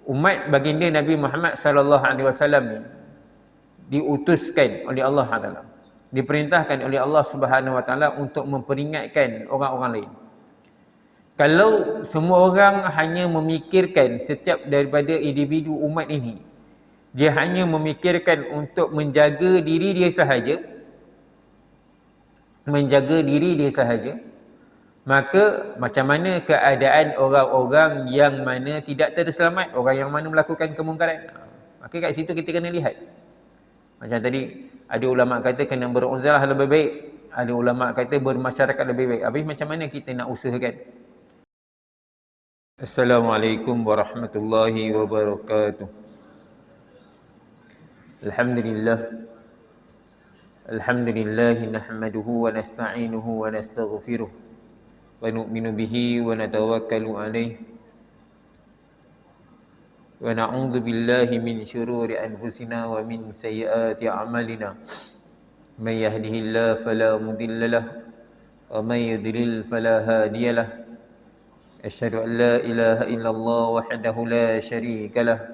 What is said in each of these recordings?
umat baginda Nabi Muhammad sallallahu alaihi wasallam ni diutuskan oleh Allah Taala, diperintahkan oleh Allah Subhanahu wa taala untuk memperingatkan orang-orang lain. Kalau semua orang hanya memikirkan, setiap daripada individu umat ini, dia hanya memikirkan untuk menjaga diri dia sahaja, maka macam mana keadaan orang-orang yang mana tidak terselamat, orang yang mana melakukan kemungkaran? Maka kat situ kita kena lihat. Macam tadi, ada ulama kata kena beruzlah lebih baik, ada ulama kata bermasyarakat lebih baik. Habis macam mana kita nak usahakan? Assalamualaikum warahmatullahi wabarakatuh. Alhamdulillah nahmaduhu wa nasta'inuhu wa nastaghfiruh wa nu'minu bihi wa natawakkalu alayh wa na'udzu billahi min syururi anfusina wa min sayyiati a'malina. May yahdihillahu fala mudilla lahu wa may yudlil fala hadiya lahu. Asyhadu an la ilaha illallah wahdahu la syarika lahu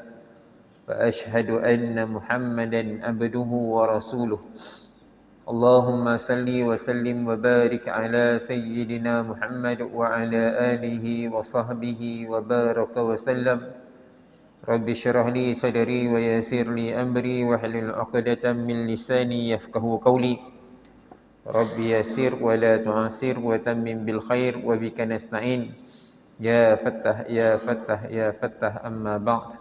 wa asyhadu anna Muhammadan abduhu wa rasuluh. Allahumma salli wa sallim wa barik ala sayyidina Muhammad wa ala alihi wa sahbihi wa baraka wa sallam. Rabbi syrah li sadri wa yassir li amri wa hlul 'uqdatam min lisani yafqahu qawli. Rabbi yassir wa la tu'assir wa tammim bil khair wa bika nasta'in. Ya Fattah, Ya Fattah, Ya Fattah, amma ba'd.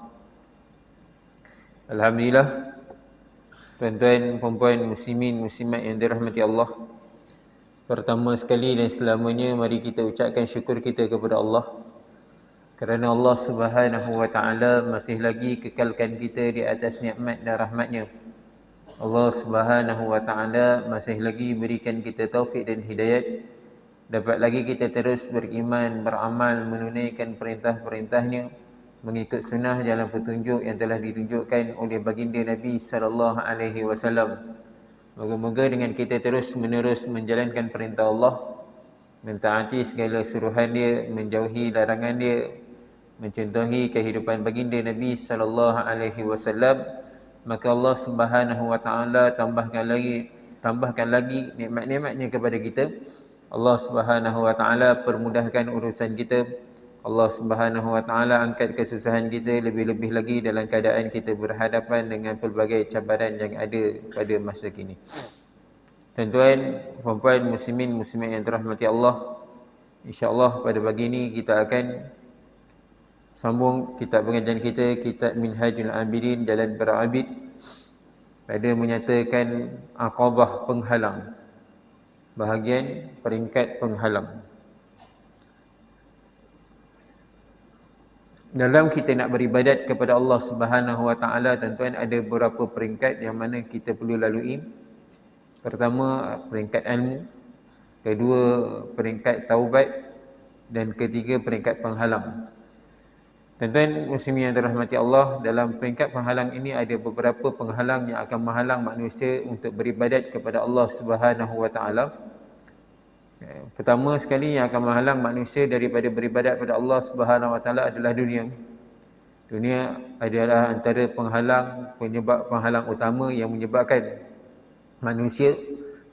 Alhamdulillah, tuan-tuan, puan-puan, muslimin, muslimat yang dirahmati Allah. Pertama sekali dan selamanya, mari kita ucapkan syukur kita kepada Allah, kerana Allah Subhanahu wa taala masih lagi kekalkan kita di atas nikmat dan rahmatnya. Allah Subhanahu wa taala masih lagi berikan kita taufik dan hidayat, dapat lagi kita terus beriman, beramal, menunaikan perintah-perintahnya, mengikut sunnah jalan petunjuk yang telah ditunjukkan oleh baginda Nabi sallallahu alaihi wasallam. Moga-moga dengan kita terus menerus menjalankan perintah Allah, mentaati segala suruhan dia, menjauhi larangan dia, mencontohi kehidupan baginda Nabi sallallahu alaihi wasallam, maka Allah Subhanahu wa taala tambahkan lagi nikmat-nikmatnya kepada kita. Allah Subhanahu wa taala permudahkan urusan kita. Allah Subhanahu wa taala angkat kesusahan kita, lebih-lebih lagi dalam keadaan kita berhadapan dengan pelbagai cabaran yang ada pada masa kini. Tuan-tuan, puan-puan, muslimin, muslimat yang dirahmati Allah, insya-Allah pada pagi ini kita akan sambung kitab pengajian kita, kitab Minhajul Abidin, Jalan Para Abid, pada menyatakan aqabah penghalang, bahagian peringkat penghalang. Dalam kita nak beribadat kepada Allah Subhanahu wa taala, tuan-tuan, ada beberapa peringkat yang mana kita perlu lalui. Pertama, peringkat ilmu, kedua, peringkat taubat, dan ketiga, peringkat penghalang. Tuan-tuan muslimin yang dirahmati Allah, dalam peringkat penghalang ini ada beberapa penghalang yang akan menghalang manusia untuk beribadat kepada Allah Subhanahu wa taala. Pertama sekali yang akan menghalang manusia daripada beribadat kepada Allah Subhanahu wa taala adalah dunia. Dunia adalah antara penyebab penghalang utama yang menyebabkan manusia,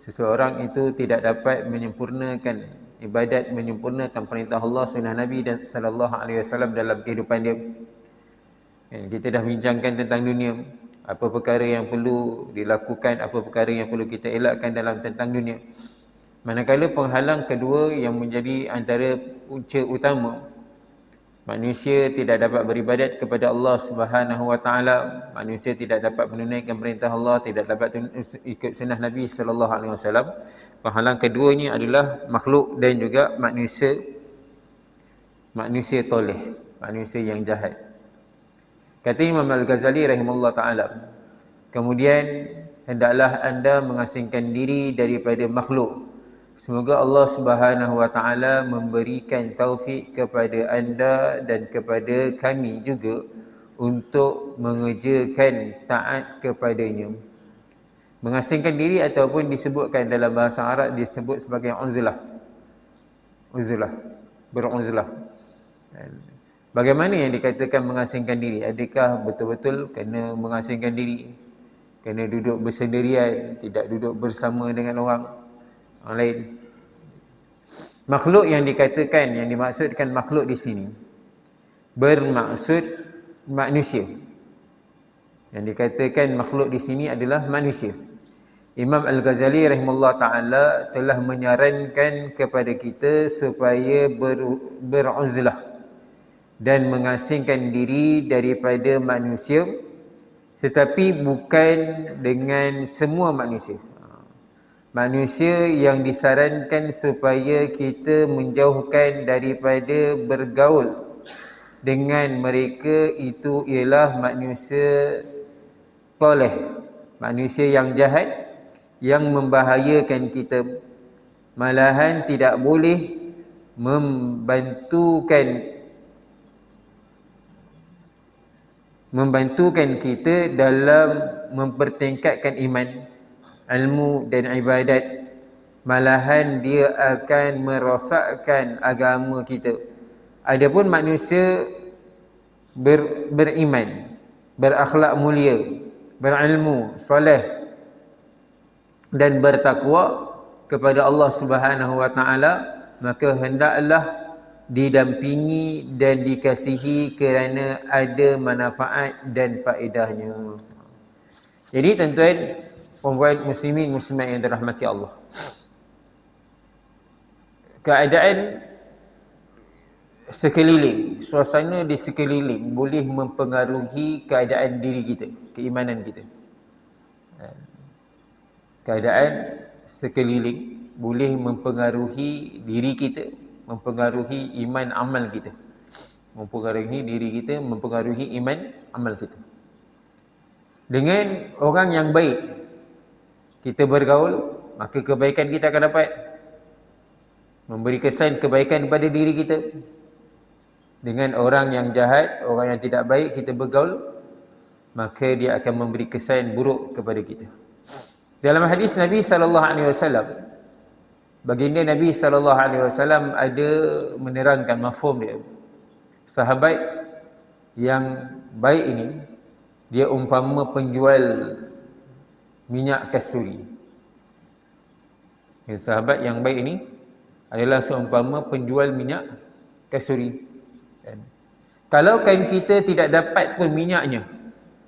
seseorang itu tidak dapat menyempurnakan ibadat, menyempurnakan perintah Allah, sunnah Nabi dan sallallahu alaihi wasallam dalam kehidupan dia. Kita dah bincangkan tentang dunia, apa perkara yang perlu dilakukan, apa perkara yang perlu kita elakkan dalam tentang dunia. Manakala penghalang kedua yang menjadi antara punca utama manusia tidak dapat beribadat kepada Allah Subhanahu wa taala, manusia tidak dapat menunaikan perintah Allah, tidak dapat ikut sunnah Nabi sallallahu alaihi wasallam. Penghalang kedua ini adalah makhluk dan juga manusia toleh, manusia yang jahat. Kata Imam Al-Ghazali rahimahullah taala, kemudian hendaklah anda mengasingkan diri daripada makhluk. Semoga Allah Subhanahu wa taala memberikan taufik kepada anda dan kepada kami juga untuk mengerjakan taat kepadanya. Mengasingkan diri ataupun disebutkan dalam bahasa Arab disebut sebagai uzlah. Uzlah, beruzlah. Bagaimana yang dikatakan mengasingkan diri? Adakah betul-betul kena mengasingkan diri? Kena duduk bersendirian, tidak duduk bersama dengan orang lain? Makhluk yang dikatakan, yang dimaksudkan makhluk di sini bermaksud manusia. Yang dikatakan makhluk di sini adalah manusia. Imam Al-Ghazali rahimahullah ta'ala telah menyarankan kepada kita supaya beruzlah dan mengasingkan diri daripada manusia, tetapi bukan dengan semua manusia. Manusia yang disarankan supaya kita menjauhkan daripada bergaul dengan mereka itu ialah manusia toleh, manusia yang jahat, yang membahayakan kita. Malahan tidak boleh membantukan kita dalam mempertingkatkan iman, ilmu dan ibadat. Malahan dia akan merosakkan agama kita. Adapun manusia beriman, berakhlak mulia, berilmu, soleh dan bertakwa kepada Allah Subhanahu wa taala, maka hendaklah didampingi dan dikasihi kerana ada manfaat dan faedahnya. Jadi tuan-tuan, puan-puan muslimin muslimat yang dirahmati Allah, keadaan sekeliling, suasana di sekeliling boleh mempengaruhi keadaan diri kita, keimanan kita. Keadaan sekeliling boleh mempengaruhi diri kita, mempengaruhi iman amal kita. Mempengaruhi diri kita, mempengaruhi iman amal kita. Dengan orang yang baik kita bergaul, maka kebaikan kita akan dapat. Memberi kesan kebaikan pada diri kita. Dengan orang yang jahat, orang yang tidak baik kita bergaul, maka dia akan memberi kesan buruk kepada kita. Dalam hadis Nabi SAW, baginda Nabi SAW ada menerangkan mafhum dia. Sahabat yang baik ini, dia umpama penjual minyak kasturi. Sahabat yang baik ini adalah seumpama penjual minyak kasturi. Kalaukan kita tidak dapat pun minyaknya,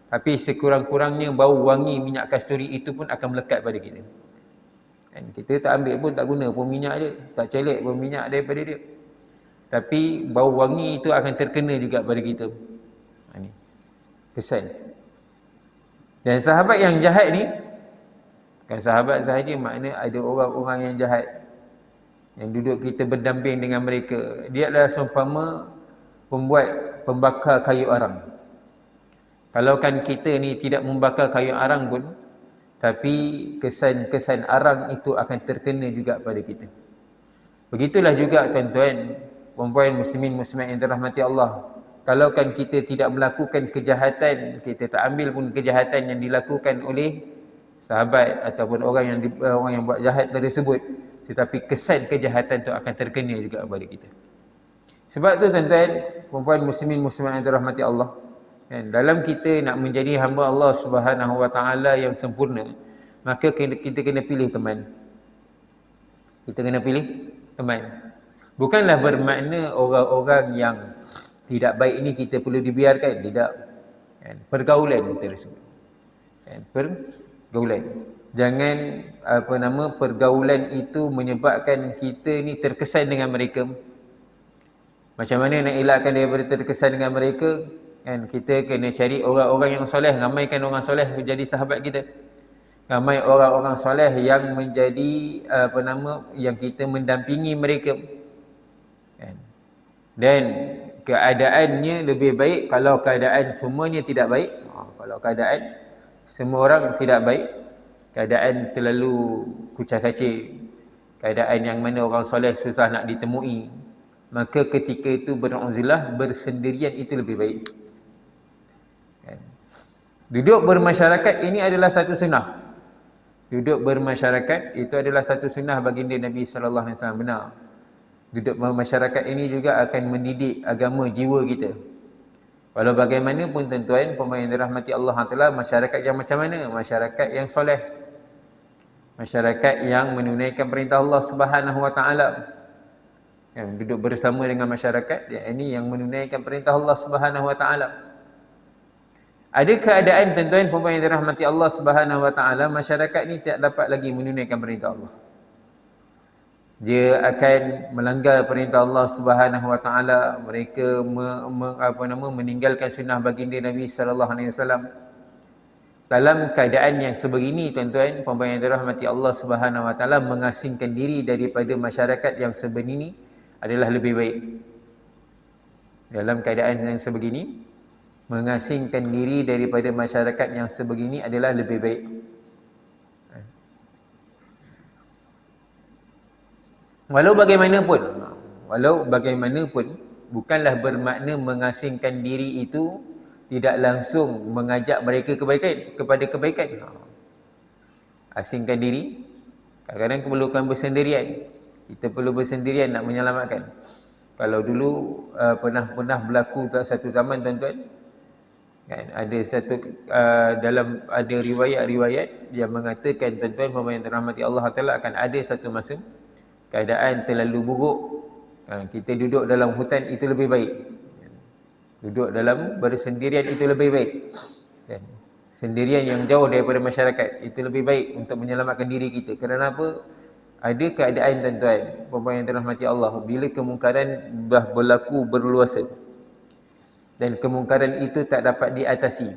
tapi sekurang-kurangnya bau wangi minyak kasturi itu pun akan melekat pada kita. Dan kita tak ambil pun, tak guna pun minyak dia, tak celik pun minyak daripada dia, tapi bau wangi itu akan terkena juga pada kita. Ini kesan. Dan sahabat yang jahat ni, bukan sahabat sahaja, makna ada orang-orang yang jahat yang duduk kita berdamping dengan mereka. Dia adalah seumpama pembakar kayu arang. Kalaukan kita ni tidak membakar kayu arang pun, tapi kesan-kesan arang itu akan terkena juga pada kita. Begitulah juga tuan-tuan, puan-puan muslimin muslimat yang dirahmati Allah. Kalaukan kita tidak melakukan kejahatan, kita tak ambil pun kejahatan yang dilakukan oleh sahabat ataupun orang yang buat jahat tersebut, tetapi kesan kejahatan itu akan terkena juga kepada kita. Sebab tu tuan-tuan, puan-puan muslimin muslimat yang dirahmati Allah, dalam kita nak menjadi hamba Allah Subhanahu wa taala yang sempurna, maka kita kena pilih teman. Kita kena pilih teman. Bukanlah bermakna orang-orang yang tidak baik ini kita perlu dibiarkan, tidak. Pergaulan tersebut. Pergaulan. Jangan pergaulan itu menyebabkan kita ni terkesan dengan mereka. Macam mana nak elakkan daripada terkesan dengan mereka? Kita kena cari orang-orang yang soleh, ramaikan orang soleh menjadi sahabat kita. Ramai orang-orang soleh yang menjadi yang kita mendampingi mereka. Dan keadaannya lebih baik kalau keadaan semuanya tidak baik. Kalau keadaan semua orang tidak baik, keadaan terlalu kucak-kacir, keadaan yang mana orang soleh susah nak ditemui, maka ketika itu beruzlah, bersendirian itu lebih baik. Duduk bermasyarakat ini adalah satu sunnah. Duduk bermasyarakat itu adalah satu sunnah baginda Nabi SAW, benar. Duduk masyarakat ini juga akan mendidik agama jiwa kita. Walau bagaimanapun tuan-tuan, pemain dirahmati Allah Ta'ala, masyarakat yang macam mana? Masyarakat yang soleh. Masyarakat yang menunaikan perintah Allah Subhanahu Wa Ta'ala. Yang duduk bersama dengan masyarakat ini yang menunaikan perintah Allah Subhanahu Wa Ta'ala. Ada keadaan tuan-tuan pemain dirahmati Allah Subhanahu Wa Ta'ala, masyarakat ni tak dapat lagi menunaikan perintah Allah. Dia akan melanggar perintah Allah Subhanahu Wa Ta'ala. Mereka meninggalkan sunnah baginda Nabi sallallahu alaihi wasallam. Dalam keadaan yang sebegini tuan-tuan, pemain dirahmati Allah Subhanahu Wa Ta'ala, mengasingkan diri daripada masyarakat yang sebegini adalah lebih baik. Dalam keadaan yang sebegini, mengasingkan diri daripada masyarakat yang sebegini adalah lebih baik. Walau bagaimanapun, bukanlah bermakna mengasingkan diri itu tidak langsung mengajak mereka kepada kebaikan. Asingkan diri, kadang-kadang perlukan bersendirian. Kita perlu bersendirian nak menyelamatkan. Kalau dulu pernah berlaku satu zaman tuan-tuan, kan, ada riwayat yang mengatakan tuan-tuan pemain dirahmati Allah Ta'ala, akan ada satu masa keadaan terlalu buruk, kita duduk dalam hutan itu lebih baik. Duduk dalam bersendirian itu lebih baik. Sendirian yang jauh daripada masyarakat itu lebih baik untuk menyelamatkan diri kita. Kerana apa? Ada keadaan tuan-tuan yang dirahmati Allah, bila kemungkaran dah berlaku berluasa dan kemungkaran itu tak dapat diatasi.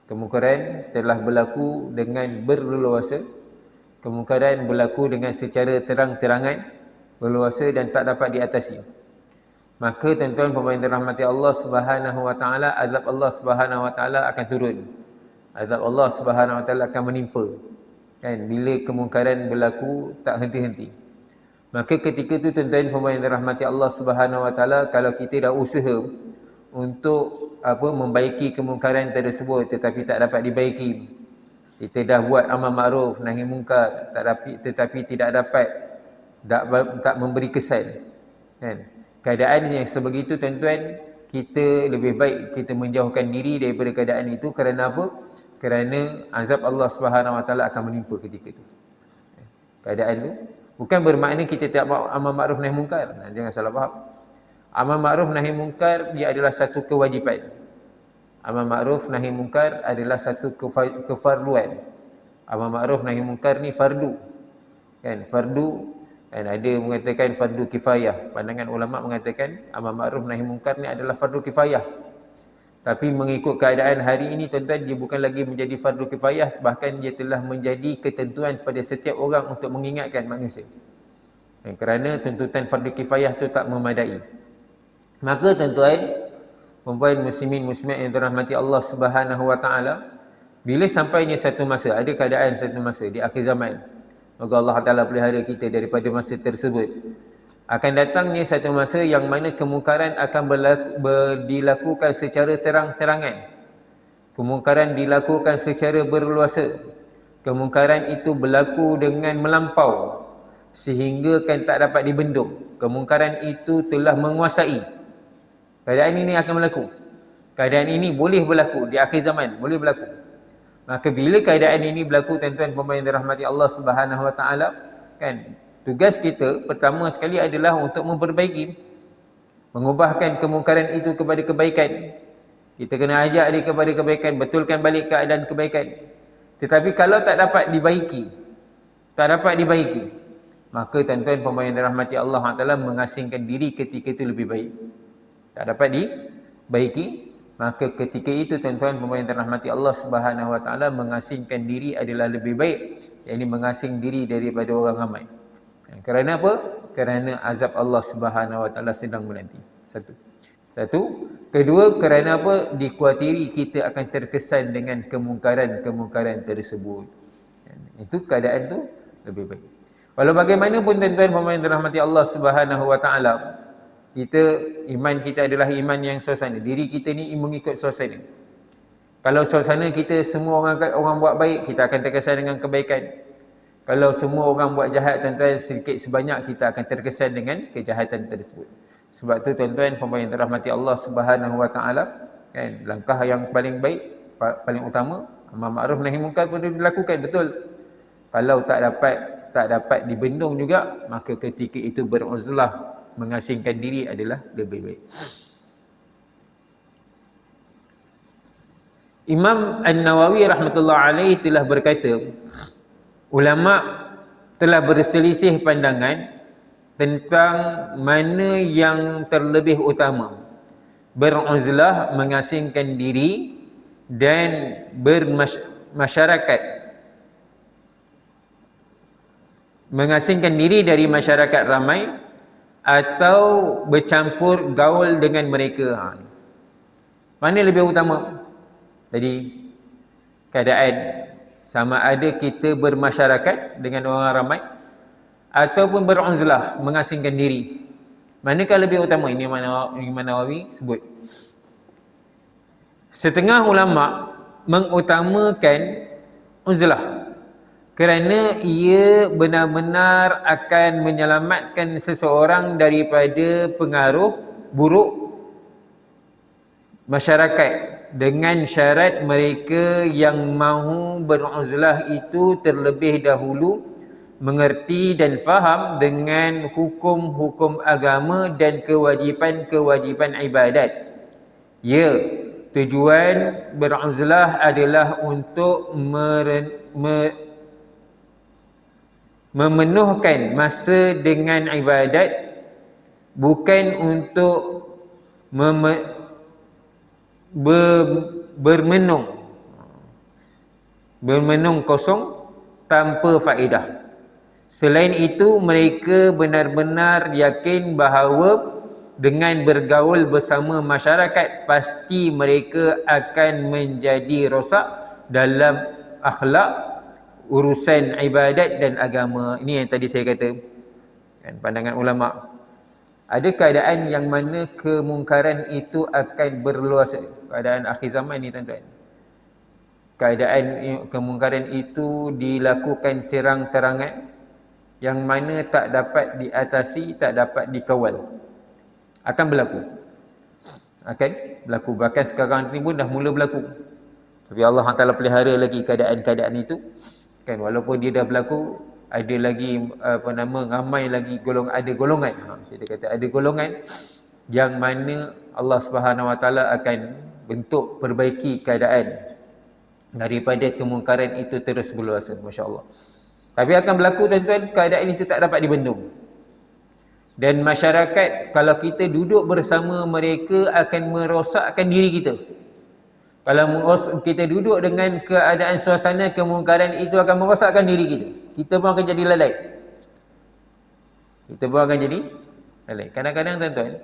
Kemungkaran telah berlaku dengan berleluasa, kemungkaran berlaku dengan secara terang-terangan, berluasa dan tak dapat diatasi. Maka tuan-tuan pemain dirahmati Allah Subhanahu Wa Ta'ala, azab Allah Subhanahu Wa Ta'ala akan turun. Azab Allah Subhanahu Wa Ta'ala akan menimpa. Kan, bila kemungkaran berlaku tak henti-henti. Maka ketika itu tuan-tuan pemain dirahmati Allah Subhanahu Wa Ta'ala, kalau kita dah usaha untuk membaiki kemungkaran tersebut tetapi tak dapat dibaiki, kita dah buat amal makruf nahi mungkar tetapi tidak dapat, tak memberi kesan, kan? Keadaan yang sebegitu tuan-tuan, kita lebih baik kita menjauhkan diri daripada keadaan itu. Kerana apa? Kerana azab Allah Subhanahu Wa Ta'ala akan menimpa ketika itu. Keadaan itu bukan bermakna kita tak buat amal makruf nahi mungkar. Jangan salah faham. Amal makruf nahi mungkar dia adalah satu kewajipan. Amal makruf nahi mungkar adalah satu kefarduan. Amal makruf nahi mungkar ni fardu. Kan, fardu. Dan ada mengatakan fardu kifayah. Pandangan ulama mengatakan amal makruf nahi mungkar ni adalah fardu kifayah. Tapi mengikut keadaan hari ini tuan-tuan, dia bukan lagi menjadi fardu kifayah, bahkan dia telah menjadi ketentuan pada setiap orang untuk mengingatkan manusia. Dan kerana tuntutan fardu kifayah tu tak memadai. Maka tuan-tuan, perempuan muslimin muslimat yang dirahmati Allah Subhanahu Wa Ta'ala, bila sampainya satu masa, ada keadaan satu masa di akhir zaman, moga Allah Ta'ala pelihara kita daripada masa tersebut, akan datangnya satu masa yang mana kemungkaran akan dilakukan secara terang-terangan. Kemungkaran dilakukan secara berluasa. Kemungkaran itu berlaku dengan melampau sehingga kan tak dapat dibendung. Kemungkaran itu telah menguasai. Keadaan ini akan berlaku. Keadaan ini boleh berlaku di akhir zaman, boleh berlaku. Maka bila keadaan ini berlaku tuan-tuan pemain dirahmati Allah Subhanahu Wa Ta'ala, kan, tugas kita pertama sekali adalah untuk memperbaiki, mengubahkan kemungkaran itu kepada kebaikan. Kita kena ajak dia kepada kebaikan, betulkan balik keadaan kebaikan. Tetapi kalau tak dapat dibaiki, maka tuan-tuan pemain dirahmati Allah Ta'ala mengasingkan diri ketika itu lebih baik. Tak dapat dibaiki, maka ketika itu tuan-tuan pemain dirahmati Allah Subhanahu Wa Ta'ala, mengasingkan diri adalah lebih baik, yakni mengasing diri daripada orang ramai. Kerana apa? Kerana azab Allah Subhanahu Wa Ta'ala sedang menanti. Satu. Kedua, kerana apa? Dikuatiri kita akan terkesan dengan kemungkaran tersebut. Itu keadaan tu lebih baik. Walau bagaimanapun tuan-tuan pemain dirahmati Allah Subhanahu Wa Ta'ala, iman kita adalah iman yang suasana. Diri kita ni mengikut suasana. Kalau suasana kita semua orang buat baik, kita akan terkesan dengan kebaikan. Kalau semua orang buat jahat tuan-tuan, sedikit sebanyak kita akan terkesan dengan kejahatan tersebut. Sebab tu tuan-tuan, pembahagian rahmati Allah Subhanahu Wa Taala, kan, langkah yang paling baik, paling utama, amar ma'ruf nahi munkar perlu dilakukan, betul. Kalau tak dapat dibendung juga, maka ketika itu beruzlah, mengasingkan diri adalah lebih baik. Imam An-Nawawi rahmatullah alaih telah berkata, ulama telah berselisih pandangan tentang mana yang terlebih utama, beruzlah, mengasingkan diri, dan bermasyarakat, mengasingkan diri dari masyarakat ramai, atau bercampur gaul dengan mereka. Mana lebih utama? Jadi keadaan sama ada kita bermasyarakat dengan orang ramai ataupun beruzlah, mengasingkan diri. Manakah lebih utama? Ini Imam Nawawi sebut. Setengah ulama mengutamakan uzlah kerana ia benar-benar akan menyelamatkan seseorang daripada pengaruh buruk masyarakat, dengan syarat mereka yang mahu beruzlah itu terlebih dahulu mengerti dan faham dengan hukum-hukum agama dan kewajipan-kewajipan ibadat. Ya, tujuan beruzlah adalah untuk memenuhkan masa dengan ibadat, bukan untuk bermenung kosong tanpa faedah. Selain itu, mereka benar-benar yakin bahawa dengan bergaul bersama masyarakat, pasti mereka akan menjadi rosak dalam akhlak, urusan ibadat dan agama. Ini yang tadi saya kata, kan, pandangan ulama. Ada keadaan yang mana kemungkaran itu akan berluas. Keadaan akhir zaman ni tuan-tuan, keadaan kemungkaran itu dilakukan terang-terangan, yang mana tak dapat diatasi, tak dapat dikawal. Akan berlaku. Bahkan sekarang ni pun dah mula berlaku. Tapi Allah Taala pelihara lagi keadaan-keadaan itu, kan, walaupun dia dah berlaku, ada lagi ramai lagi golongan. Kita kata ada golongan yang mana Allah Subhanahu Wa Taala akan bentuk perbaiki keadaan daripada kemungkaran itu terus berluasa, masya-Allah. Tapi akan berlaku tuan-tuan, keadaan itu tak dapat dibendung. Dan masyarakat, kalau kita duduk bersama mereka, akan merosakkan diri kita. Kalau kita duduk dengan keadaan suasana kemungkaran itu, akan merosakkan diri kita. Kita pun akan jadi lalai. Kadang-kadang tuan-tuan,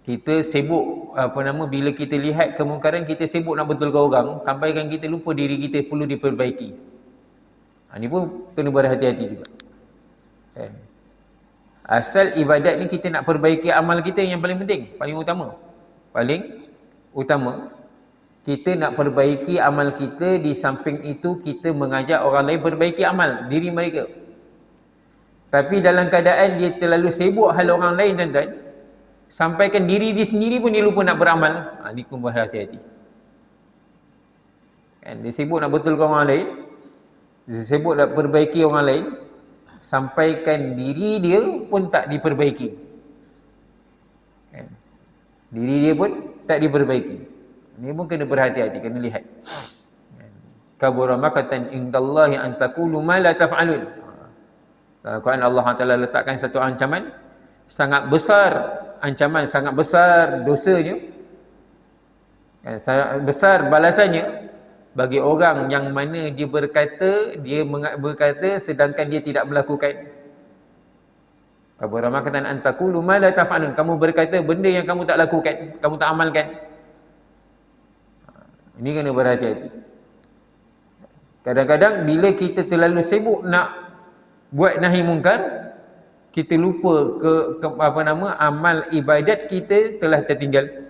kita sibuk bila kita lihat kemungkaran, kita sibuk nak betulkan orang, sampaikan kita lupa diri kita perlu diperbaiki. Ini pun kena berhati-hati juga. Asal ibadat ni kita nak perbaiki amal kita yang paling penting, paling utama. Kita nak perbaiki amal kita, di samping itu kita mengajak orang lain perbaiki amal diri mereka. Tapi dalam keadaan dia terlalu sibuk hal orang lain tuan-tuan, sampaikan diri dia sendiri pun dia lupa nak beramal. Ini pun berhati-hati. Kan, dia sibuk nak betulkan orang lain, dia sibuk nak perbaiki orang lain, sampaikan diri dia pun tak diperbaiki. Kan, diri dia pun tak diperbaiki. Ini pun kena berhati-hati, kena lihat. Kabura maqatan indallahi an taqulu ma la taf'alun. Dalam Quran Allah Taala letakkan satu ancaman sangat besar, sangat besar dosanya, sangat besar balasannya bagi orang yang mana dia berkata sedangkan dia tidak melakukan. Kabura maqatan an taqulu ma la taf'alun. Kamu berkata benda yang kamu tak lakukan, kamu tak amalkan. Ini kena berhati-hati. Kadang-kadang bila kita terlalu sibuk nak buat nahi mungkar, kita lupa amal ibadat kita telah tertinggal.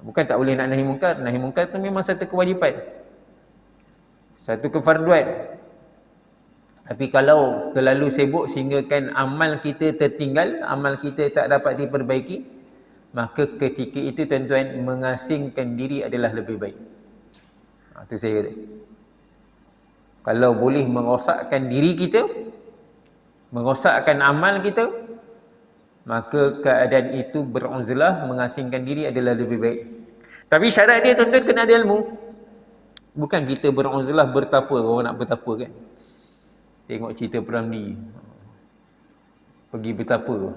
Bukan tak boleh nak nahi mungkar. Nahi mungkar itu memang satu kewajipan, satu kefarduan. Tapi kalau terlalu sibuk sehingga kan amal kita tertinggal, amal kita tak dapat diperbaiki, maka ketika itu tuan-tuan, mengasingkan diri adalah lebih baik. Itu saya kata. Kalau boleh merosakkan diri kita, merosakkan amal kita, maka keadaan itu beruzlah, mengasingkan diri adalah lebih baik. Tapi syarat dia tuan-tuan kena ada ilmu. Bukan kita beruzlah bertapa, orang nak bertapa kan. Tengok cerita Peramli, pergi bertapa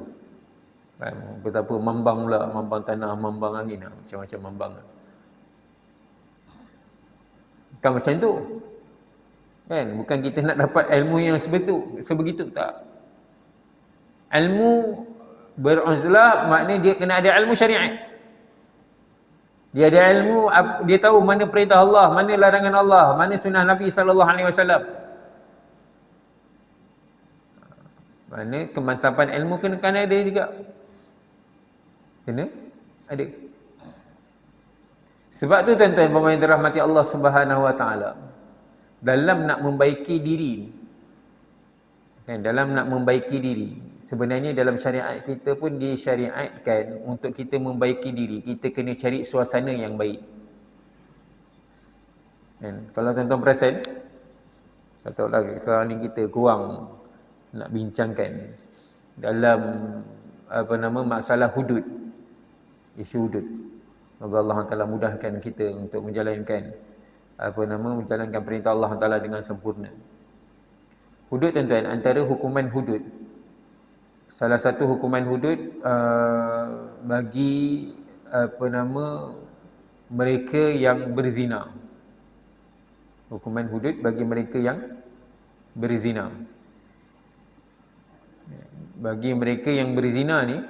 kan, bertapa mambang pula, mambang tanah, mambang angin, macam-macam mambang kan, macam tu kan. Bukan kita nak dapat ilmu yang sebegitu, tak. Ilmu beruzlah maknanya dia kena ada ilmu syariat. Dia ada ilmu, dia tahu mana perintah Allah, mana larangan Allah, mana sunnah Nabi SAW. Mana kemantapan ilmu kena ada juga. Kena ada. Sebab tu tuan-tuan yang dirahmati Allah Subhanahu Wa Taala, dalam nak membaiki diri, kan, dalam nak membaiki diri, sebenarnya dalam syariat kita pun disyariatkan untuk kita membaiki diri, kita kena cari suasana yang baik. Kan, kalau tuan-tuan perasan, saya tahu lagi sekarang ni kita kurang nak bincangkan dalam masalah hudud, isu hudud. Semoga Allah Taala mudahkan kita untuk menjalankan menjalankan perintah Allah Taala dengan sempurna. Hudud tuan-tuan, antara hukuman hudud, salah satu hukuman hudud bagi mereka yang berzina. Hukuman hudud bagi mereka yang berzina. Bagi mereka yang berzina ni,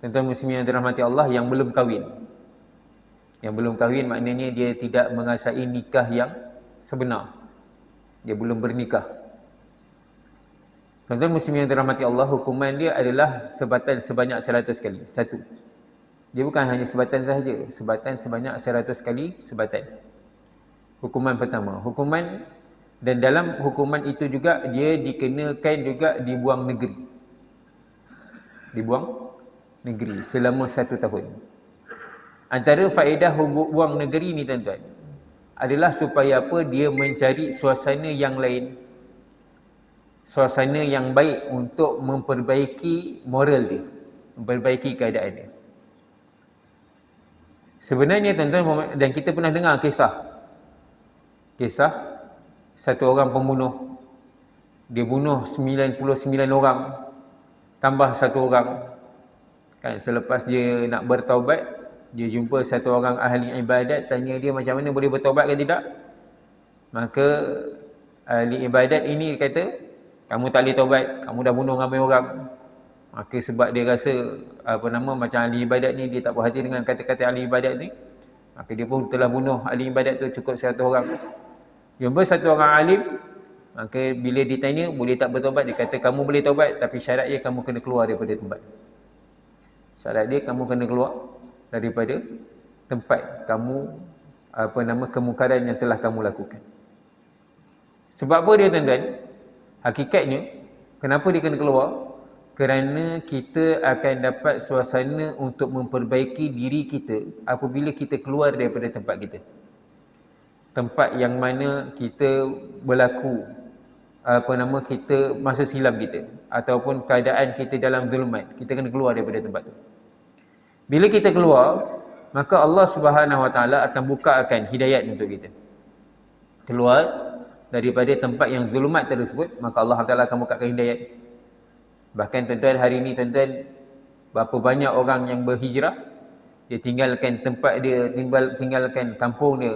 tuan-tuan muslimin yang dirahmati Allah, yang belum kahwin. Yang belum kahwin maknanya dia tidak mengasai nikah yang sebenar. Dia belum bernikah. Tuan-tuan muslimin yang dirahmati Allah, hukuman dia adalah sebatan sebanyak 100 kali. Satu. Dia bukan hanya sebatan sahaja, sebatan sebanyak 100 kali sebatan. Hukuman pertama. Hukuman, dan dalam hukuman itu juga dia dikenakan juga dibuang negeri. Dibuang negeri selama 1 tahun. Antara faedah buang negeri ni tuan-tuan adalah supaya apa? Dia mencari suasana yang lain, suasana yang baik untuk memperbaiki moral dia, memperbaiki keadaan dia. Sebenarnya tuan-tuan, dan kita pernah dengar kisah satu orang pembunuh, dia bunuh 99 orang tambah satu orang kan. Selepas dia nak bertaubat, dia jumpa satu orang ahli ibadat, tanya dia macam mana boleh bertaubat ke tidak. Maka ahli ibadat ini kata, kamu tak boleh taubat, kamu dah bunuh ramai orang. Maka sebab dia rasa macam ahli ibadat ni, dia tak puas hati dengan kata-kata ahli ibadat ni, maka dia pun telah bunuh ahli ibadat tu cukup 100 orang. Jumpa satu orang alim, maka bila ditanya boleh tak bertaubat, dia kata kamu boleh taubat, tapi syarat dia kamu kena keluar daripada tempat. Syarat dia kamu kena keluar daripada tempat kamu kemungkaran yang telah kamu lakukan. Sebab apa dia tuan-tuan? Hakikatnya kenapa dia kena keluar? Kerana kita akan dapat suasana untuk memperbaiki diri kita apabila kita keluar daripada tempat kita. Tempat yang mana kita berlaku kita masa silam kita, ataupun keadaan kita dalam zulumat, kita kena keluar daripada tempat tu. Bila kita keluar, maka Allah Subhanahu Wa Taala akan bukakan hidayat untuk kita. Keluar daripada tempat yang zulumat tersebut, maka Allah Taala akan bukakan hidayat. Bahkan tuan-tuan, hari ini tuan-tuan, berapa banyak orang yang berhijrah, dia tinggalkan tempat dia, tinggalkan kampung dia,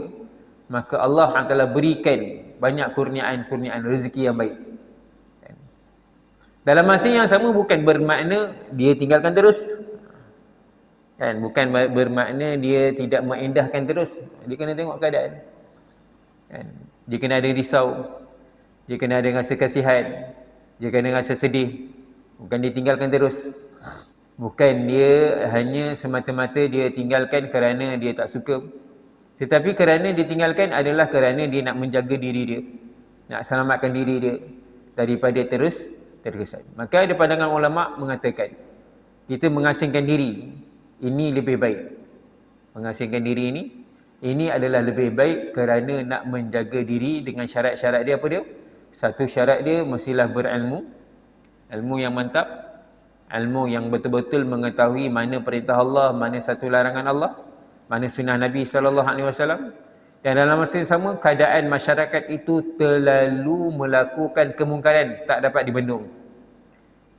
maka Allah Taala berikan banyak kurniaan rezeki yang baik. Dalam masa yang sama bukan bermakna dia tinggalkan terus. Kan, bukan bermakna dia tidak mengindahkan terus. Dia kena tengok keadaan. Kan, dia kena ada risau. Dia kena ada rasa kasihan. Dia kena rasa sedih. Bukan dia tinggalkan terus. Bukan dia hanya semata-mata dia tinggalkan kerana dia tak suka. Tetapi kerana dia tinggalkan adalah kerana dia nak menjaga diri dia, nak selamatkan diri dia, daripada tergesa. Maka ada pandangan ulama mengatakan kita mengasingkan diri ini lebih baik. Mengasingkan diri ini adalah lebih baik kerana nak menjaga diri dengan syarat-syarat dia apa dia? Satu syarat dia mestilah berilmu, ilmu yang mantap, ilmu yang betul-betul mengetahui mana perintah Allah, mana satu larangan Allah, mana sunnah Nabi SAW. Dan dalam masa yang sama, keadaan masyarakat itu terlalu melakukan kemungkaran, tak dapat dibendung.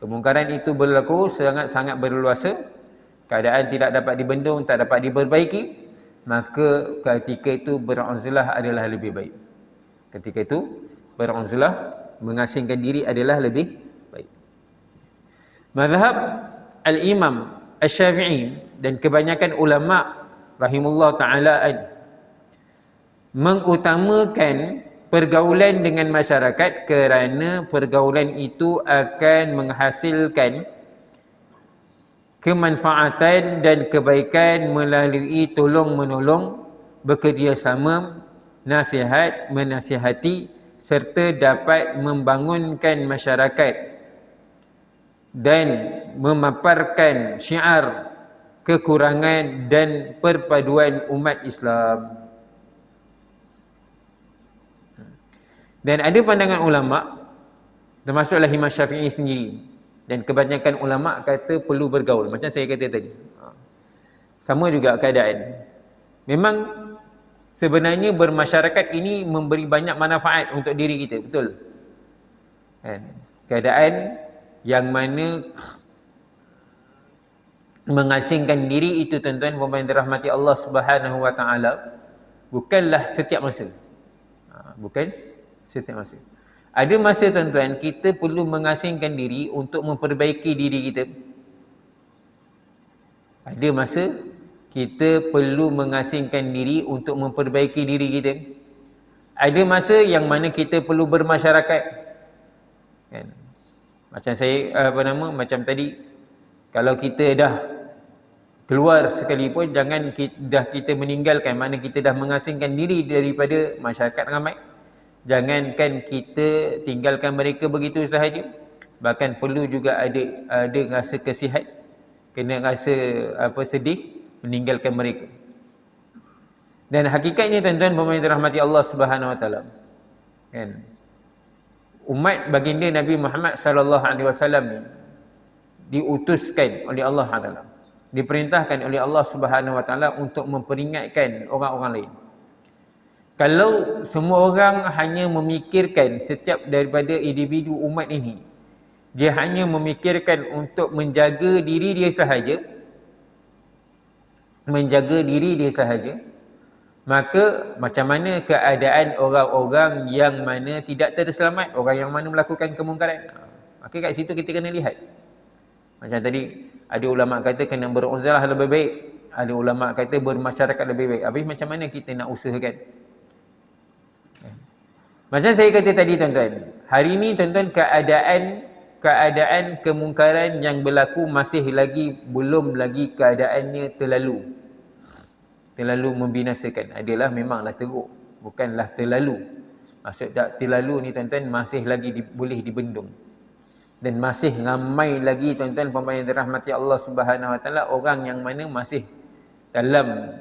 Kemungkaran itu berlaku sangat-sangat berluasa, keadaan tidak dapat dibendung, tak dapat diperbaiki, maka ketika itu beruzlah adalah lebih baik. Ketika itu beruzlah, mengasingkan diri adalah lebih baik. Mazhab Al-Imam Asy-Syafi'i dan kebanyakan ulama rahimullah ta'ala mengutamakan pergaulan dengan masyarakat kerana pergaulan itu akan menghasilkan kemanfaatan dan kebaikan melalui tolong-menolong, bekerjasama, nasihat, menasihati serta dapat membangunkan masyarakat dan memaparkan syiar kekurangan dan perpaduan umat Islam. Dan ada pandangan ulama, termasuklah Imam Syafi'i sendiri, dan kebanyakan ulama kata perlu bergaul, macam saya kata tadi. Sama juga keadaan. Memang sebenarnya bermasyarakat ini memberi banyak manfaat untuk diri kita, betul? Keadaan yang mana mengasingkan diri itu, tuan-tuan puan-puan dirahmati Allah Subhanahu wa taala, bukanlah setiap masa. Bukan setiap masa. Ada masa, tuan-tuan, kita perlu mengasingkan diri untuk memperbaiki diri kita. Ada masa kita perlu mengasingkan diri untuk memperbaiki diri kita. Ada masa yang mana kita perlu bermasyarakat. Kan? Macam saya macam tadi, kalau kita dah keluar sekalipun, jangan kita meninggalkan, mana kita dah mengasingkan diri daripada masyarakat ramai. Jangankan kita tinggalkan mereka begitu sahaja, bahkan perlu juga ada rasa kesihat, kena rasa sedih meninggalkan mereka. Dan hakikatnya, tuan-tuan puan-puan dirahmati Allah Subhanahu wa taala, kan, umat baginda Nabi Muhammad sallallahu alaihi wasallam ni diutuskan oleh Allah Taala, diperintahkan oleh Allah Subhanahu wa taala untuk memperingatkan orang-orang lain. Kalau semua orang hanya memikirkan, setiap daripada individu umat ini, dia hanya memikirkan untuk menjaga diri dia sahaja, maka macam mana keadaan orang-orang yang mana tidak terselamat, orang yang mana melakukan kemungkaran? Maka kat situ kita kena lihat. Macam tadi, ada ulama kata kena beruzlah lebih baik, ada ulama kata bermasyarakat lebih baik. Habis macam mana kita nak usahakan? Macam saya kata tadi, tuan-tuan, hari ini, tuan-tuan, keadaan kemungkaran yang berlaku masih lagi belum lagi keadaannya terlalu membinasakan. Adalah memanglah teruk, bukanlah terlalu. Maksud tak terlalu ni, tuan-tuan, masih lagi boleh dibendung. Dan masih ramai lagi, tuan-tuan puan-puan yang dirahmati Allah Subhanahu wa taala, orang yang mana masih dalam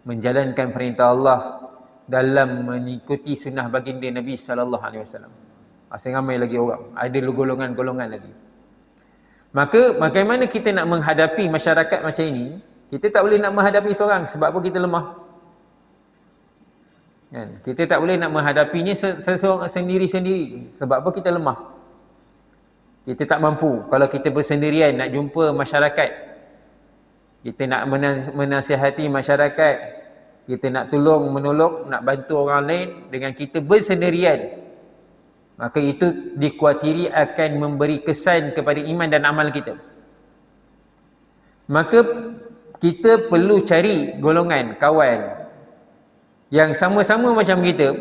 menjalankan perintah Allah, dalam mengikuti sunnah baginda Nabi sallallahu alaihi wasallam. Masih ramai lagi orang, ada golongan-golongan lagi. Maka bagaimana kita nak menghadapi masyarakat macam ini? Kita tak boleh nak menghadapi seorang, sebab apa? Kita lemah. Kan? Kita tak boleh nak menghadapinya seseorang sendiri-sendiri, sebab apa? Kita lemah. Kita tak mampu. Kalau kita bersendirian nak jumpa masyarakat, kita nak menasihati masyarakat, kita nak menolong, nak bantu orang lain dengan kita bersendirian, maka itu dikhawatiri akan memberi kesan kepada iman dan amal kita. Maka kita perlu cari golongan, kawan yang sama-sama macam kita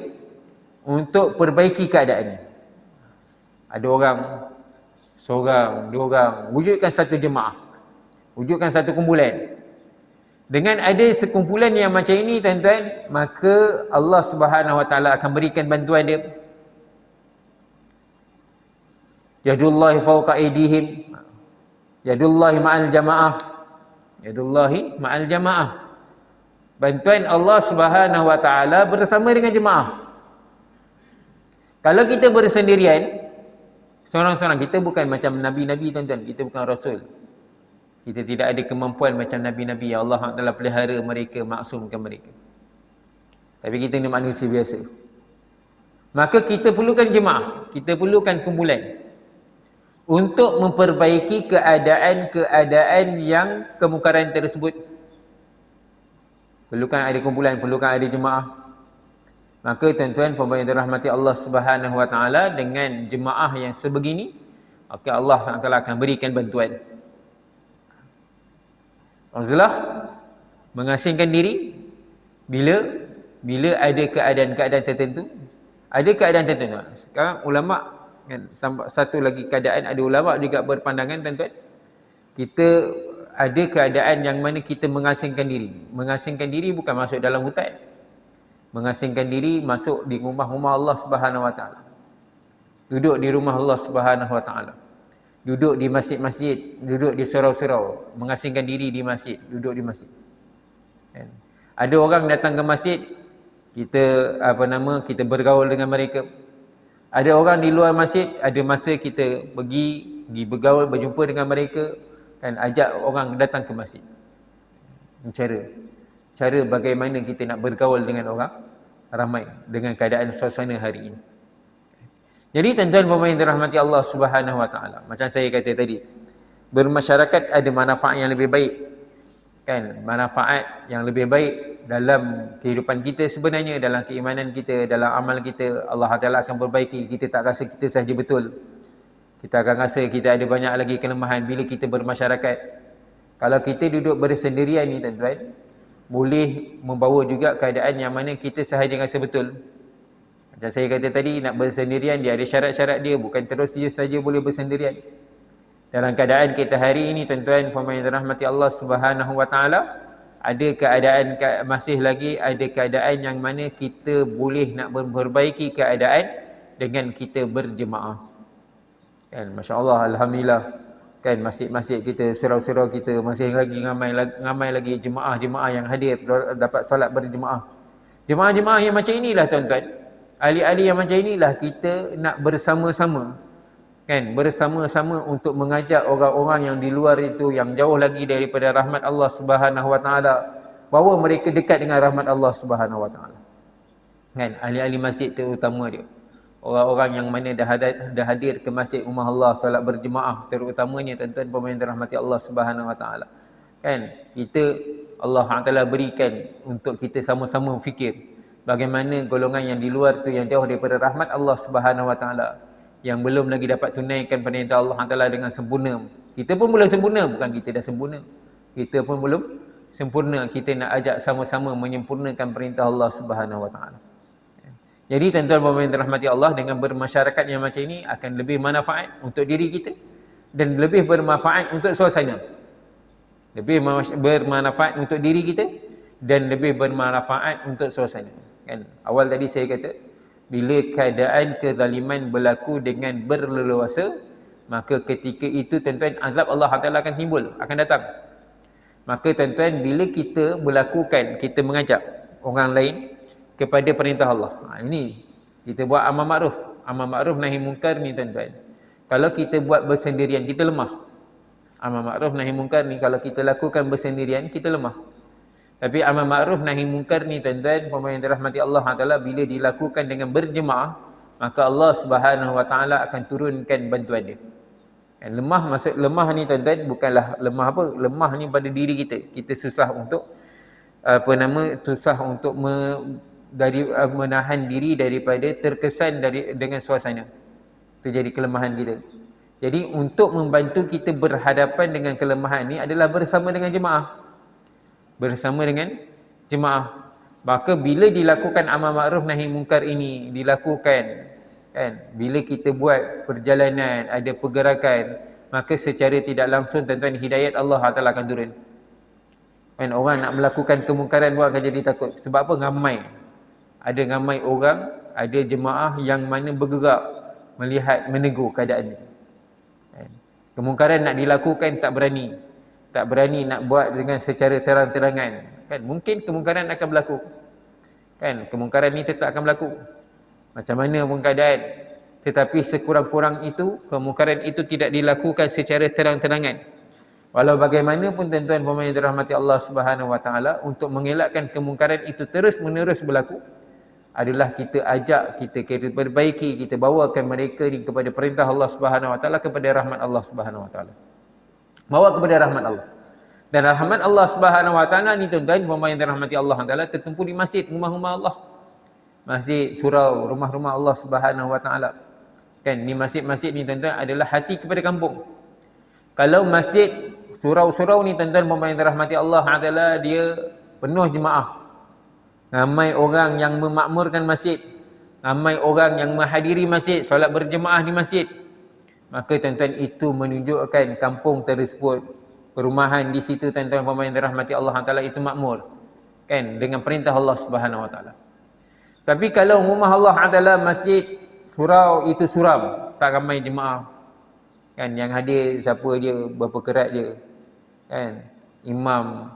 untuk perbaiki keadaan ini. Ada orang, seorang, dua orang, wujudkan satu jemaah, wujudkan satu kumpulan. Dengan ada sekumpulan yang macam ini, tuan-tuan, maka Allah Subhanahu wa taala akan berikan bantuan dia. Yadullahi fawqa aydihim. Yadullahi ma'al jamaah. Yadullahi ma'al jamaah. Bantuan Allah Subhanahu wa taala bersama dengan jemaah. Kalau kita bersendirian, seorang-seorang, kita bukan macam nabi-nabi tuan-tuan, kita bukan rasul. Kita tidak ada kemampuan macam nabi-nabi yang Allah telah pelihara mereka, maksumkan mereka. Tapi kita ni manusia biasa. Maka kita perlukan jemaah, kita perlukan kumpulan untuk memperbaiki keadaan-keadaan yang kemungkaran tersebut. Perlukan ada kumpulan, perlukan ada jemaah. Maka tuan-tuan pembawa yang dirahmati Allah Subhanahu wa taala, dengan jemaah yang sebegini, maka Allah Taala akan berikan bantuan. Rasulullah mengasingkan diri bila ada keadaan-keadaan tertentu. Ada keadaan tertentu. Sekarang ulama kan, tambah satu lagi keadaan, ada ulama juga berpandangan tuan-tuan, kita ada keadaan yang mana kita mengasingkan diri. Mengasingkan diri bukan masuk dalam hutan. Mengasingkan diri masuk di rumah-rumah Allah Subhanahu wa taala. Duduk di rumah Allah Subhanahu wa taala. Duduk di masjid-masjid, duduk di surau-surau, mengasingkan diri di masjid, duduk di masjid. Kan? Ada orang datang ke masjid, kita bergaul dengan mereka. Ada orang di luar masjid, ada masa kita pergi bergaul, berjumpa dengan mereka, kan, ajak orang datang ke masjid. Cara bagaimana kita nak bergaul dengan orang ramai dengan keadaan suasana hari ini. Jadi tuan-tuan pemain dirahmati Allah Subhanahu wa taala, macam saya kata tadi, bermasyarakat ada manfaat yang lebih baik. Kan, manfaat yang lebih baik dalam kehidupan kita sebenarnya, dalam keimanan kita, dalam amal kita, Allah Taala akan perbaiki. Kita tak rasa kita sahaja betul. Kita akan rasa kita ada banyak lagi kelemahan bila kita bermasyarakat. Kalau kita duduk bersendirian ni tuan-tuan, boleh membawa juga keadaan yang mana kita sahaja rasa betul. Macam saya kata tadi, nak bersendirian dia ada syarat-syarat dia, bukan terus dia saja boleh bersendirian. Dalam keadaan kita hari ini tuan-tuan pemain rahmati Allah Subhanahu wa taala, ada keadaan masih lagi ada keadaan yang mana kita boleh nak memperbaiki keadaan dengan kita berjemaah. Kan, masya-Allah, alhamdulillah. Kan, masjid-masjid kita, surau-surau kita masih lagi ramai lagi jemaah-jemaah yang hadir dapat solat berjemaah. Jemaah-jemaah yang macam inilah tuan-tuan, ahli-ahli yang macam inilah kita nak bersama-sama, kan, bersama-sama untuk mengajak orang-orang yang di luar itu, yang jauh lagi daripada rahmat Allah Subhanahu wa taala, bahawa mereka dekat dengan rahmat Allah Subhanahu wa taala. Kan, ahli-ahli masjid terutama dia, orang-orang yang mana dah hadir ke masjid rumah Allah solat berjemaah, terutamanya tuan-tuan pemain rahmati Allah Subhanahu wa taala. Kan, kita Allah Taala berikan untuk kita sama-sama fikir bagaimana golongan yang di luar tu, yang jauh daripada rahmat Allah Subhanahu wa taala, yang belum lagi dapat tunaikan perintah Allah Taala dengan sempurna. Kita pun belum sempurna, bukan kita dah sempurna. Kita pun belum sempurna. Kita nak ajak sama-sama menyempurnakan perintah Allah Subhanahu wa taala. Jadi tuan-tuan dan puan rahmati Allah, dengan bermasyarakat yang macam ini akan lebih manfaat untuk diri kita dan lebih bermanfaat untuk suasana. Lebih bermanfaat untuk diri kita dan lebih bermanfaat untuk suasana. Kan, awal tadi saya kata, bila keadaan kezaliman berlaku dengan berleluasa, maka ketika itu tuan-tuan azab Allah Taala akan timbul, akan datang. Maka tuan-tuan, bila kita melakukan, kita mengajak orang lain kepada perintah Allah. Ini kita buat amal ma'ruf nahi mungkar ni tuan-tuan. Kalau kita buat bersendirian, kita lemah. Amal ma'ruf nahi mungkar ni kalau kita lakukan bersendirian, kita lemah. Tapi amal ma'ruf nahi mungkar ni tuan-tuan, pemain dirahmati Allah Taala, bila dilakukan dengan berjemaah, maka Allah Subhanahu wa taala akan turunkan bantuan dia. Dan lemah, maksud lemah ni tuan-tuan bukanlah lemah apa? Lemah ni pada diri kita. Kita susah untuk menahan diri daripada terkesan dengan suasana. Itu jadi kelemahan kita. Jadi untuk membantu kita berhadapan dengan kelemahan ni adalah bersama dengan jemaah. Bersama dengan jemaah. Maka bila dilakukan amal ma'ruf nahi mungkar ini dilakukan, kan, bila kita buat perjalanan, ada pergerakan, maka secara tidak langsung tuan-tuan hidayat Allah Taala akan turun. Kan, orang nak melakukan kemungkaran pun akan jadi takut. Sebab apa? Ada ramai orang, ada jemaah yang mana bergerak melihat, menegur keadaan itu. Kemungkaran nak dilakukan tak berani. Tak berani nak buat dengan secara terang-terangan. Kan mungkin kemungkaran akan berlaku. Kan kemungkaran ni tetap akan berlaku. Macam mana pun keadaan. Tetapi sekurang-kurang itu, kemungkaran itu tidak dilakukan secara terang-terangan. Walau bagaimanapun tuan-tuan dan puan yang dirahmati Allah Subhanahu Wa Taala, untuk mengelakkan kemungkaran itu terus-menerus berlaku adalah kita ajak, kita perbaiki, kita bawakan mereka ni kepada perintah Allah Subhanahu Wa Taala, kepada rahmat Allah Subhanahu Wa Taala. Bawa kepada rahmat Allah. Dan rahmat Allah Subhanahu Wa Taala ni tuan-tuan dan puan yang dirahmati Allah Taala tertumpu di masjid, rumah-rumah Allah. Masjid, surau, rumah-rumah Allah Subhanahu Wa Taala. Kan ni masjid-masjid ni tuan-tuan adalah hati kepada kampung. Kalau masjid, surau-surau ni tuan-tuan dan puan yang dirahmati Allah Taala, dia penuh jemaah. Ramai orang yang memakmurkan masjid, ramai orang yang menghadiri masjid, solat berjemaah di masjid, maka tuan-tuan itu menunjukkan kampung tersebut, perumahan di situ tuan-tuan dan puan yang dirahmati Allah Taala itu makmur, kan, dengan perintah Allah Subhanahu Wa Taala. Tapi kalau rumah Allah Taala, masjid, surau itu suram, tak ramai jemaah, kan, yang hadir siapa dia, berapa kerat dia, kan, Imam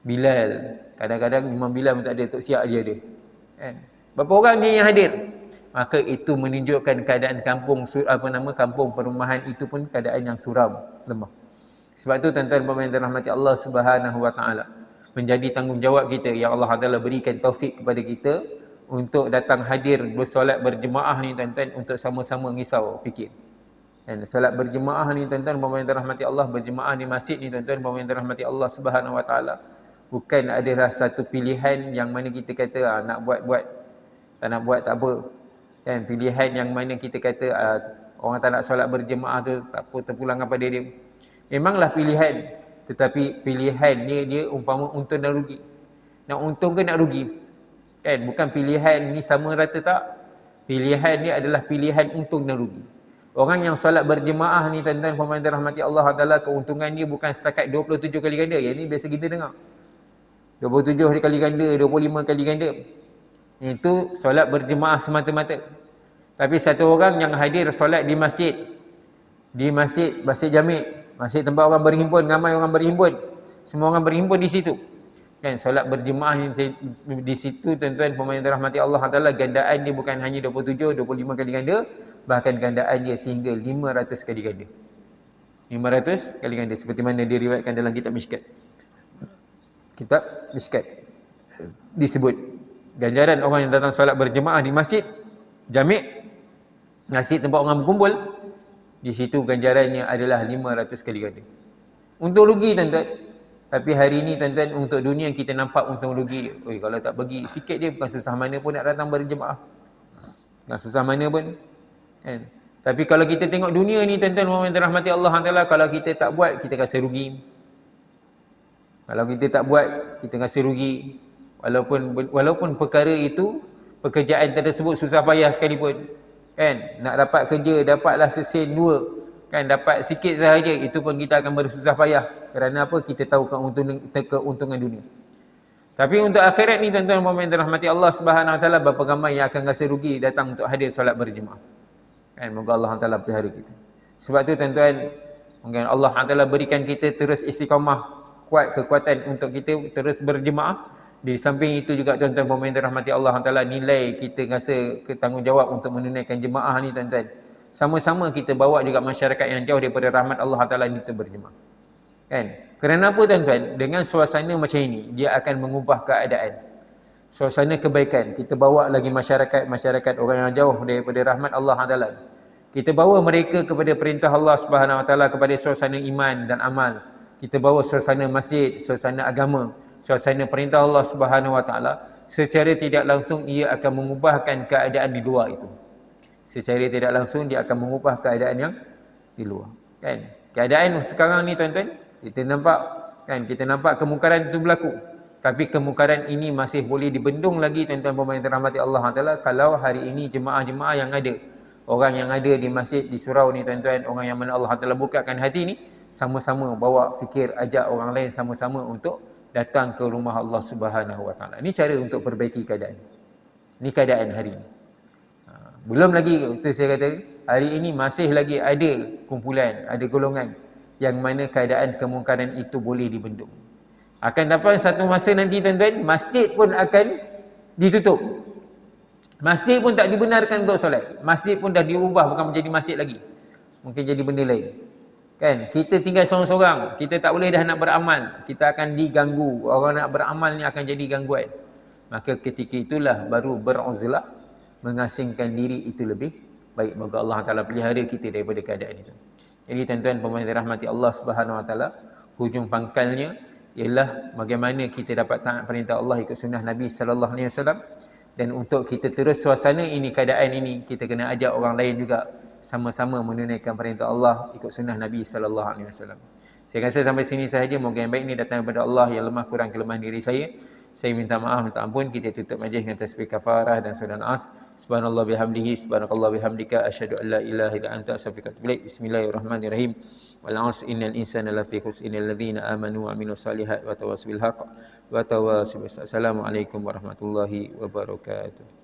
Bilal, kadang-kadang Imam Bilal pun tak ada, Tok Siak dia ada, kan, berapa orang dia yang hadir, maka itu menunjukkan keadaan kampung, kampung perumahan itu pun keadaan yang suram, lemah. Sebab tu tuan-tuan dan puan dirahmati Allah Subhanahu Wa Taala, menjadi tanggungjawab kita yang Allah Taala berikan taufik kepada kita untuk datang hadir bersolat berjemaah ni tuan-tuan, untuk sama-sama risau fikir. Dan solat berjemaah ni tuan-tuan dan puan dirahmati Allah, berjemaah di masjid ni tuan-tuan dan puan dirahmati Allah Subhanahu Wa Taala, bukan adalah satu pilihan yang mana kita kata nak buat-buat, tak nak buat tak apa. Dan pilihan yang mana kita kata orang tak nak solat berjemaah tu tak apa, terpulang kepada dia. Memanglah pilihan, tetapi pilihan ni dia umpama untung dan rugi. Nak untung ke nak rugi? Kan bukan pilihan ni sama rata tak. Pilihan ni adalah pilihan untung dan rugi. Orang yang solat berjemaah ni tuan-tuan dan puan rahmati Allah Taala, keuntungan dia bukan setakat 27 kali ganda. Yang ni biasa kita dengar. 27 kali ganda, 25 kali ganda. Itu solat berjemaah semata-mata. Tapi satu orang yang hadir solat di masjid Jami', masjid tempat orang berhimpun, ramai orang berhimpun, semua orang berhimpun di situ, kan, solat berjemaah di situ tuan-tuan dan rahmati Allah Taala, gandaan dia bukan hanya 27, 25 kali ganda, bahkan gandaan dia sehingga 500 kali ganda. 500 kali ganda, seperti mana diriwayatkan dalam kitab Mishkat. Kitab Mishkat disebut ganjaran orang yang datang solat berjemaah di masjid Jami', masjid tempat orang berkumpul, di situ ganjarannya adalah 500 kali ganda. Untung rugi tuan-tuan. Tapi hari ini tuan-tuan, untuk dunia kita nampak untung rugi. Oi, kalau tak bagi sikit dia, bukan susah mana pun nak datang berjemaah. Bukan susah mana pun. Kan? Tapi kalau kita tengok dunia ni tuan-tuan yang dirahmati Allah Taala, kalau kita tak buat, kita rasa rugi. Kalau kita tak buat, kita rasa rugi. Walaupun perkara itu, pekerjaan tersebut susah payah sekalipun. Kan, nak dapat kerja, dapatlah sesen dua, kan, dapat sikit sahaja, itu pun kita akan bersusah payah. Kerana apa? Kita tahu keuntungan dunia. Tapi untuk akhirat ni tuan-tuan dan puan yang dirahmati Allah Subhanahu Wa Taala, berapa ramai yang akan rasa rugi datang untuk hadir solat berjemaah. Kan, moga Allah Taala pelihara kita. Sebab tu tuan-tuan, mungkin Allah Taala berikan kita terus istiqamah, kuat kekuatan untuk kita terus berjemaah. Di samping itu juga tuan-tuan dan puan rahmati Allah Taala, nilai kita rasa tanggungjawab untuk menunaikan jemaah ni tuan-tuan. Sama-sama kita bawa juga masyarakat yang jauh daripada rahmat Allah Taala ni untuk berjemaah. Kan? Kerana apa tuan-tuan? Dengan suasana macam ini, dia akan mengubah keadaan. Suasana kebaikan. Kita bawa lagi masyarakat orang yang jauh daripada rahmat Allah Taala. Kita bawa mereka kepada perintah Allah Subhanahu Wa Taala, kepada suasana iman dan amal. Kita bawa suasana masjid, suasana agama, suasana perintah Allah Subhanahu Wa Taala. Secara tidak langsung ia akan mengubahkan keadaan di luar itu. Secara tidak langsung dia akan mengubah keadaan yang di luar. Kan? Keadaan sekarang ni tuan-tuan, kita nampak kemungkaran itu berlaku. Tapi kemungkaran ini masih boleh dibendung lagi tuan-tuan dan dirahmati Allah Taala, kalau hari ini jemaah-jemaah yang ada, orang yang ada di masjid, di surau ni tuan-tuan, orang yang mana Allah Taala bukakan hati ni, sama-sama bawa fikir, ajak orang lain sama-sama untuk datang ke rumah Allah Subhanahu Wa Taala. Ini cara untuk perbaiki keadaan. Ini keadaan hari ini. Belum lagi, itu saya kata, hari ini masih lagi ada kumpulan, ada golongan yang mana keadaan kemungkaran itu boleh dibendung. Akan dapat satu masa nanti tuan-tuan, masjid pun akan ditutup. Masjid pun tak dibenarkan untuk solat. Masjid pun dah diubah, bukan menjadi masjid lagi. Mungkin jadi benda lain. Kan? Kita tinggal seorang-seorang. Kita tak boleh dah nak beramal. Kita akan diganggu. Orang nak beramal ni akan jadi gangguan. Maka ketika itulah baru beruzlah, mengasingkan diri itu lebih baik. Moga Allah Ta'ala pelihara kita daripada keadaan itu. Jadi tuan-tuan pemirsa dirahmati Allah Subhanahu Wa Ta'ala, hujung pangkalnya ialah bagaimana kita dapat taat perintah Allah, ikut sunnah Nabi Sallallahu Alaihi Wasallam. Dan untuk kita terus suasana ini, keadaan ini, kita kena ajak orang lain juga sama-sama menunaikan perintah Allah, ikut sunnah Nabi Sallallahu Alaihi Wasallam. Saya rasa sampai sini sahaja. Moga yang baik ini datang daripada Allah, yang lemah kurang kelemahan diri saya. Saya minta maaf, minta ampun. Kita tutup majlis dengan tasbih kafarah dan surah As. Subhanallah bihamdihi, subhanakallah bihamdika, asyhadu an la ilaha illa anta, astaghfiruka wa atubu ilaik. Bismillahirrahmanirrahim. Wal 'asri innal insana lafi khusr illal ladzina amanu wa 'amilus salihati wa tawassaw bil haqq wa tawassaw bis. Assalamualaikum warahmatullahi wabarakatuh.